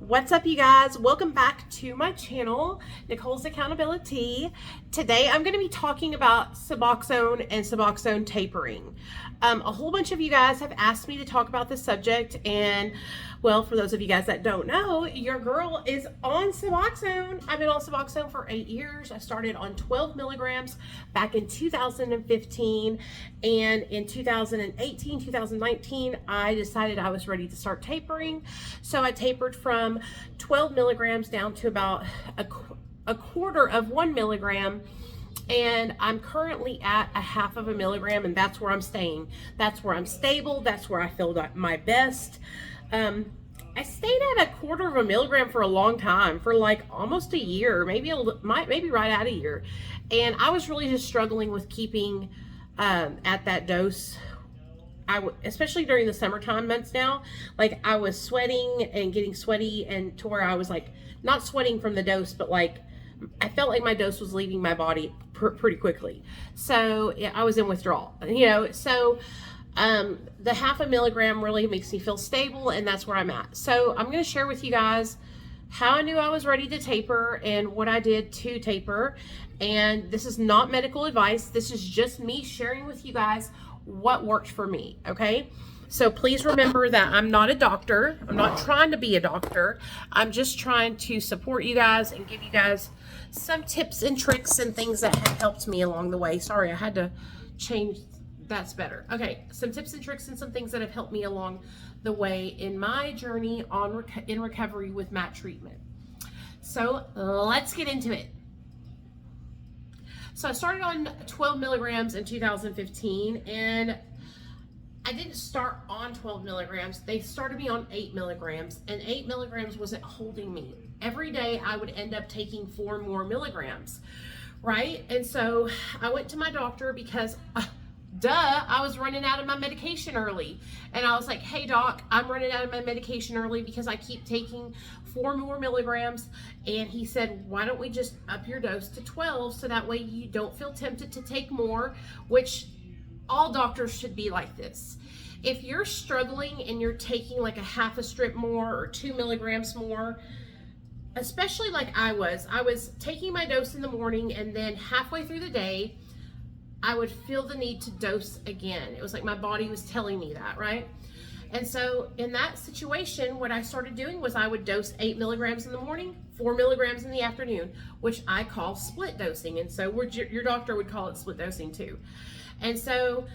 What's up, you guys? Welcome back to my channel, Nicole's Accountability. Today I'm going to be talking about Suboxone and Suboxone tapering. A whole bunch of you guys have asked me to talk about this subject, and well, for those of you guys that don't know, your girl is on Suboxone. I've been on Suboxone for 8 years. I started on 12 milligrams back in 2015, and in 2018, 2019, I decided I was ready to start tapering. So I tapered from 12 milligrams down to about a quarter of 1 milligram. And I'm currently at a half of a milligram, and that's where I'm staying. That's where I'm stable. That's where I feel my best. I stayed at a quarter of a milligram for a long time, for like almost a year, maybe right at a year. And I was really just struggling with keeping at that dose. Especially during the summertime months now, like I was sweating and getting sweaty, and to where I was like not sweating from the dose, but like I felt like my dose was leaving my body pretty quickly. So yeah, I was in withdrawal, so the half a milligram really makes me feel stable, and that's where I'm at. So I'm going to share with you guys how I knew I was ready to taper and what I did to taper. And this is not medical advice. This is just me sharing with you guys what worked for me. Okay. So please remember that I'm not a doctor. I'm not trying to be a doctor. I'm just trying to support you guys and give you guys some tips and tricks and things that have helped me along the way. Sorry, I had to change. That's better. Okay, some tips and tricks and some things that have helped me along the way in my journey in recovery with MAT treatment. So let's get into it. So I started on 12 milligrams in 2015, and I didn't start on 12 milligrams. They started me on 8 milligrams, and 8 milligrams wasn't holding me. Every day I would end up taking 4 more milligrams, right? And so I went to my doctor because, I was running out of my medication early. And I was like, hey doc, I'm running out of my medication early because I keep taking 4 more milligrams. And he said, why don't we just up your dose to 12 so that way you don't feel tempted to take more, which all doctors should be like this. If you're struggling and you're taking like a half a strip more or 2 milligrams more, especially like I was taking my dose in the morning, and then halfway through the day, I would feel the need to dose again. It was like my body was telling me that, right? And so in that situation, what I started doing was I would dose 8 milligrams in the morning, 4 milligrams in the afternoon, which I call split dosing. And so your doctor would call it split dosing too. And so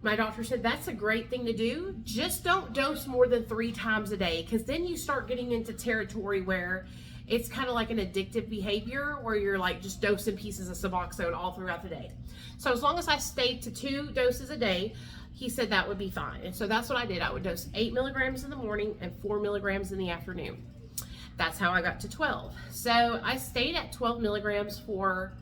my doctor said, that's a great thing to do. Just don't dose more than 3 times a day, because then you start getting into territory where it's kind of like an addictive behavior where you're like just dosing pieces of Suboxone all throughout the day. So as long as I stayed to 2 doses a day, he said that would be fine. And so that's what I did. I would dose 8 milligrams in the morning and 4 milligrams in the afternoon. That's how I got to 12. So I stayed at 12 milligrams for,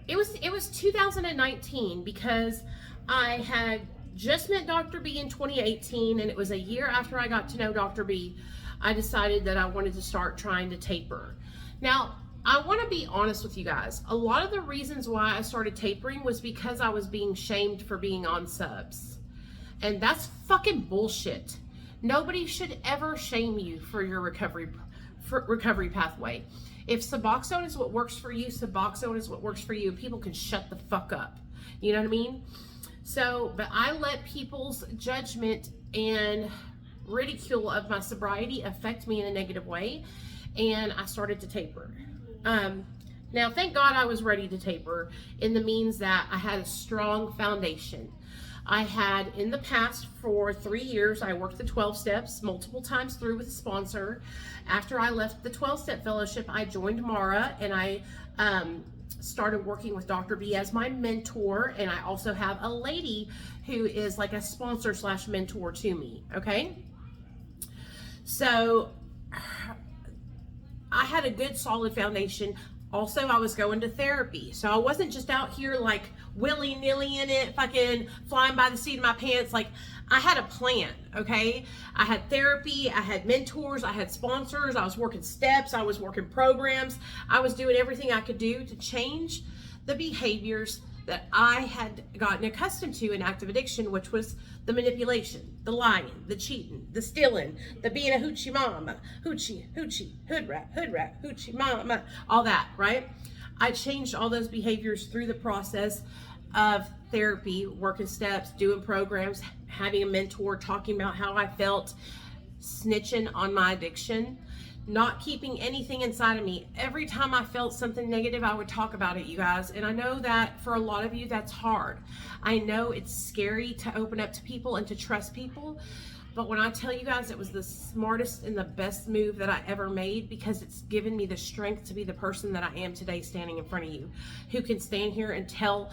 it was 2019, because I had just met Dr. B in 2018, and it was a year after I got to know Dr. B, I decided that I wanted to start trying to taper. Now, I want to be honest with you guys. A lot of the reasons why I started tapering was because I was being shamed for being on subs. And that's fucking bullshit. Nobody should ever shame you for your recovery pathway. If Suboxone is what works for you, Suboxone is what works for you. People can shut the fuck up. You know what I mean? So, but I let people's judgment and ridicule of my sobriety affect me in a negative way, and I started to taper. Now, thank God I was ready to taper, in the means that I had a strong foundation. I had in the past for 3 years, I worked the 12 steps multiple times through with a sponsor. After I left the 12-step fellowship, I joined Mara, and I started working with Dr. B as my mentor. And I also have a lady who is like a sponsor / mentor to me. Okay. So I had a good solid foundation. Also, I was going to therapy. So I wasn't just out here like willy-nilly in it, fucking flying by the seat of my pants. Like, I had a plan, okay? I had therapy, I had mentors, I had sponsors, I was working steps, I was working programs. I was doing everything I could do to change the behaviors that I had gotten accustomed to in active addiction, which was the manipulation, the lying, the cheating, the stealing, the being a hoochie mama, hoochie, hood rat, hoochie mama, all that, right? I changed all those behaviors through the process of therapy, working steps, doing programs, having a mentor, talking about how I felt, snitching on my addiction, not keeping anything inside of me. Every time I felt something negative, I would talk about it, you guys. And I know that for a lot of you, that's hard. I know it's scary to open up to people and to trust people. But when I tell you guys, it was the smartest and the best move that I ever made, because it's given me the strength to be the person that I am today, standing in front of you, who can stand here and tell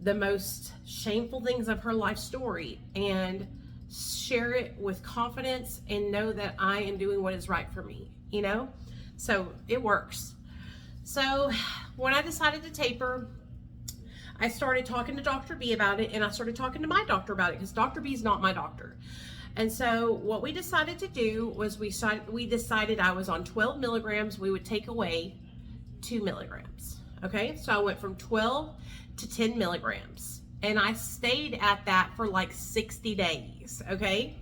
the most shameful things of her life story and share it with confidence and know that I am doing what is right for me, you know? So it works. So when I decided to taper, I started talking to Dr. B about it, and I started talking to my doctor about it, because Dr. B is not my doctor. And so what we decided to do was we decided I was on 12 milligrams. We would take away 2 milligrams. Okay, so I went from 12 to 10 milligrams. And I stayed at that for like 60 days, okay?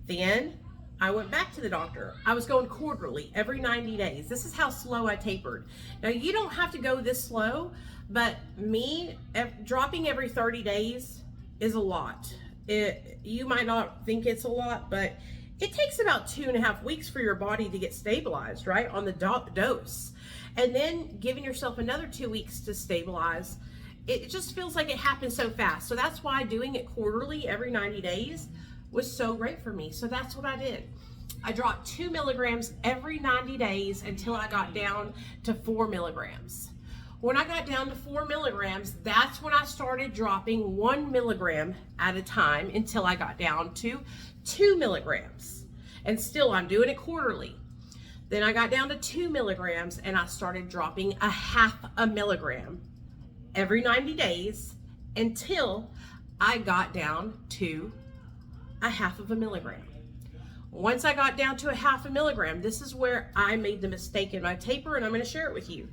Then I went back to the doctor. I was going quarterly, every 90 days. This is how slow I tapered. Now, you don't have to go this slow, but me dropping every 30 days is a lot. You might not think it's a lot, but it takes about 2.5 weeks for your body to get stabilized, right, on the dose. And then giving yourself another 2 weeks to stabilize. It just feels like it happens so fast. So that's why doing it quarterly every 90 days was so great for me. So that's what I did. I dropped 2 milligrams every 90 days until I got down to 4 milligrams. When I got down to 4 milligrams, that's when I started dropping 1 milligram at a time until I got down to 2 milligrams. And still, I'm doing it quarterly. Then I got down to 2 milligrams and I started dropping 0.5 milligram every 90 days until I got down to 0.5 milligram. Once I got down to 0.5 milligram, this is where I made the mistake in my taper, and I'm going to share it with you.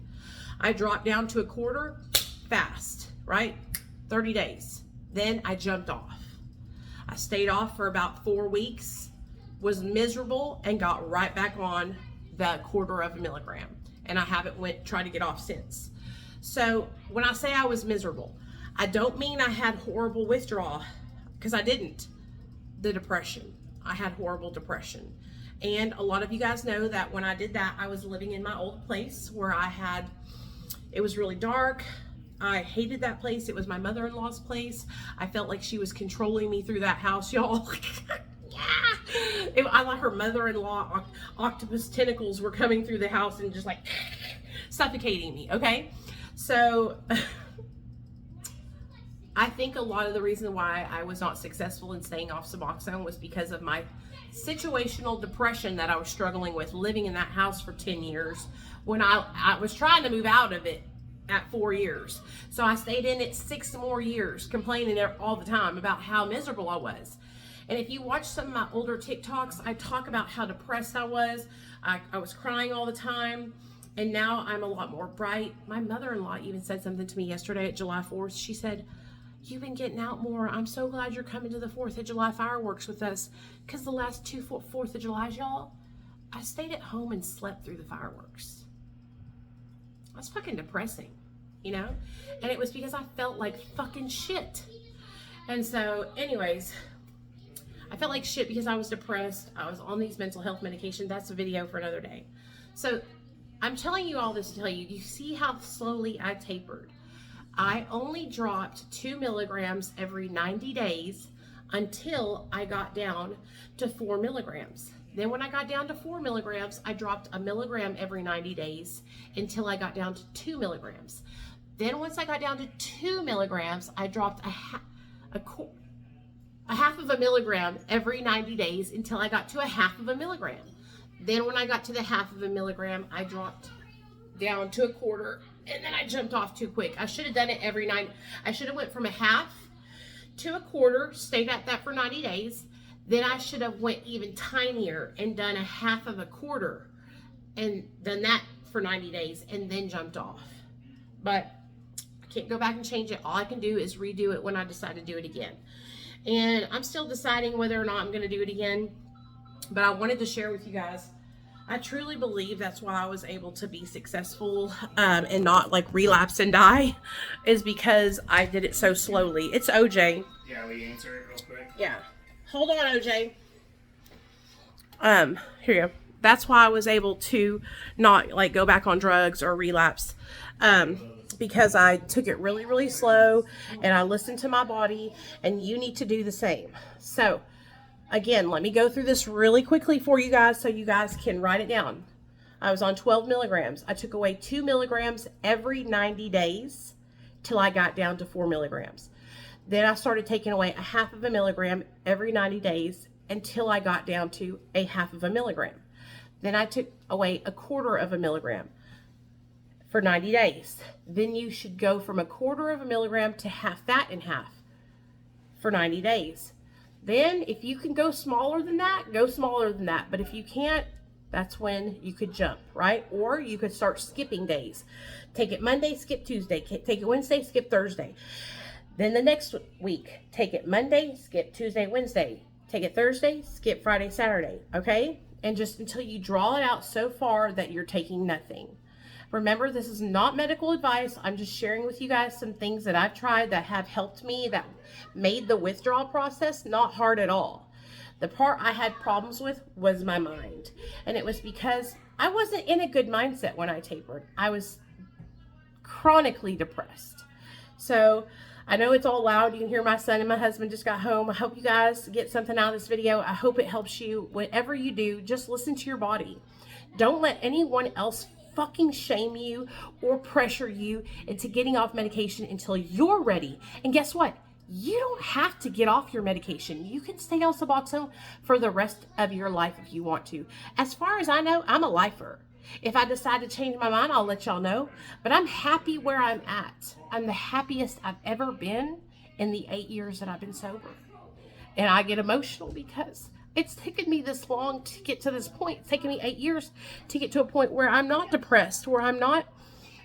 I dropped down to 1/4 fast, right? 30 days. Then I jumped off. I stayed off for about 4 weeks, was miserable, and got right back on the 1/4 milligram. And I haven't tried to get off since. So when I say I was miserable, I don't mean I had horrible withdrawal, because I didn't. The depression. I had horrible depression. And a lot of you guys know that when I did that, I was living in my old place where it was really dark. I hated that place. It was my mother-in-law's place. I felt like she was controlling me through that house, y'all. Yeah. I like her mother-in-law, octopus tentacles were coming through the house and just like suffocating me, okay? So I think a lot of the reason why I was not successful in staying off Suboxone was because of my situational depression that I was struggling with, living in that house for 10 years when I was trying to move out of it at 4 years. So I stayed in it 6 more years, complaining all the time about how miserable I was. And if you watch some of my older TikToks, I talk about how depressed I was. I was crying all the time. And now I'm a lot more bright. My mother-in-law even said something to me yesterday at July 4th. She said, "You've been getting out more. I'm so glad you're coming to the 4th of July fireworks with us." Because the last 2 4th of Julys, y'all, I stayed at home and slept through the fireworks. That's fucking depressing, you know? And it was because I felt like fucking shit. And so, anyways, I felt like shit because I was depressed. I was on these mental health medications. That's a video for another day. So, I'm telling you all this to tell you, you see how slowly I tapered. I only dropped 2 milligrams every 90 days until I got down to 4 milligrams. Then when I got down to 4 milligrams, I dropped 1 milligram every 90 days until I got down to 2 milligrams. Then once I got down to 2 milligrams, I dropped a half of a milligram every 90 days until I got to 0.5 milligram. Then when I got to the 0.5 milligram, I dropped down to 1/4, and then I jumped off too quick. I should have done it every night. I should have went from 1/2 to 1/4, stayed at that for 90 days. Then I should have went even tinier and done 1/2 of 1/4 and done that for 90 days and then jumped off. But I can't go back and change it. All I can do is redo it when I decide to do it again. And I'm still deciding whether or not I'm going to do it again. But I wanted to share with you guys. I truly believe that's why I was able to be successful and not like relapse and die, is because I did it so slowly. It's OJ. Yeah, will you answer it real quick? Yeah. Hold on, OJ. Here you go. That's why I was able to not like go back on drugs or relapse. Because I took it really, really slow and I listened to my body, and you need to do the same. So again, let me go through this really quickly for you guys so you guys can write it down. I was on 12 milligrams. I took away 2 milligrams every 90 days till I got down to 4 milligrams. Then I started taking away a half of a milligram every 90 days until I got down to a half of a milligram. Then I took away a quarter of a milligram for 90 days. Then you should go from a quarter of a milligram to half that and half for 90 days. Then if you can go smaller than that, go smaller than that. But if you can't, that's when you could jump, right? Or you could start skipping days. Take it Monday, skip Tuesday. Take it Wednesday, skip Thursday. Then the next week, take it Monday, skip Tuesday, Wednesday. Take it Thursday, skip Friday, Saturday, okay? And just until you draw it out so far that you're taking nothing. Remember, this is not medical advice. I'm just sharing with you guys some things that I've tried that have helped me, that made the withdrawal process not hard at all. The part I had problems with was my mind. And it was because I wasn't in a good mindset when I tapered. I was chronically depressed. So I know it's all loud. You can hear my son and my husband just got home. I hope you guys get something out of this video. I hope it helps you. Whatever you do, just listen to your body. Don't let anyone else fucking shame you or pressure you into getting off medication until you're ready. And guess what? You don't have to get off your medication. You can stay on Suboxone for the rest of your life if you want to. As far as I know, I'm a lifer. If I decide to change my mind, I'll let y'all know. But I'm happy where I'm at. I'm the happiest I've ever been in the 8 years that I've been sober. And I get emotional because it's taken me this long to get to this point. It's taken me 8 years to get to a point where I'm not depressed, where I'm not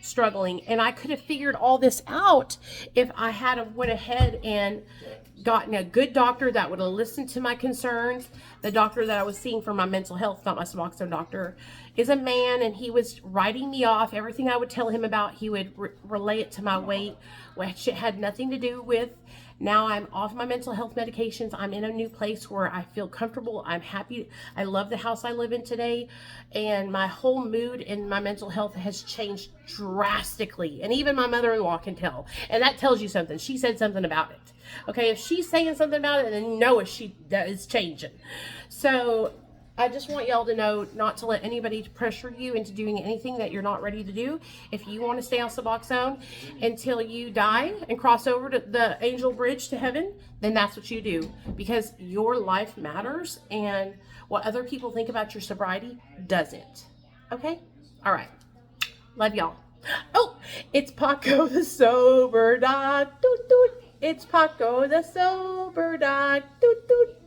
struggling. And I could have figured all this out if I had have went ahead and gotten a good doctor that would have listened to my concerns. The doctor that I was seeing for my mental health, not my Suboxone doctor, is a man, and he was writing me off. Everything I would tell him about, he would relay it to my weight, which it had nothing to do with. Now I'm off my mental health medications. I'm in a new place where I feel comfortable. I'm happy. I love the house I live in today. And my whole mood and my mental health has changed drastically. And even my mother-in-law can tell. And that tells you something. She said something about it. Okay, if she's saying something about it, then you know that is changing. So I just want y'all to know not to let anybody pressure you into doing anything that you're not ready to do. If you want to stay on Suboxone until you die and cross over to the angel bridge to heaven, then that's what you do, because your life matters, and what other people think about your sobriety doesn't. Okay? All right. Love y'all. Oh, it's Paco the Sober Dog. Doot, doot. It's Paco the Sober Dog. Doot, doot.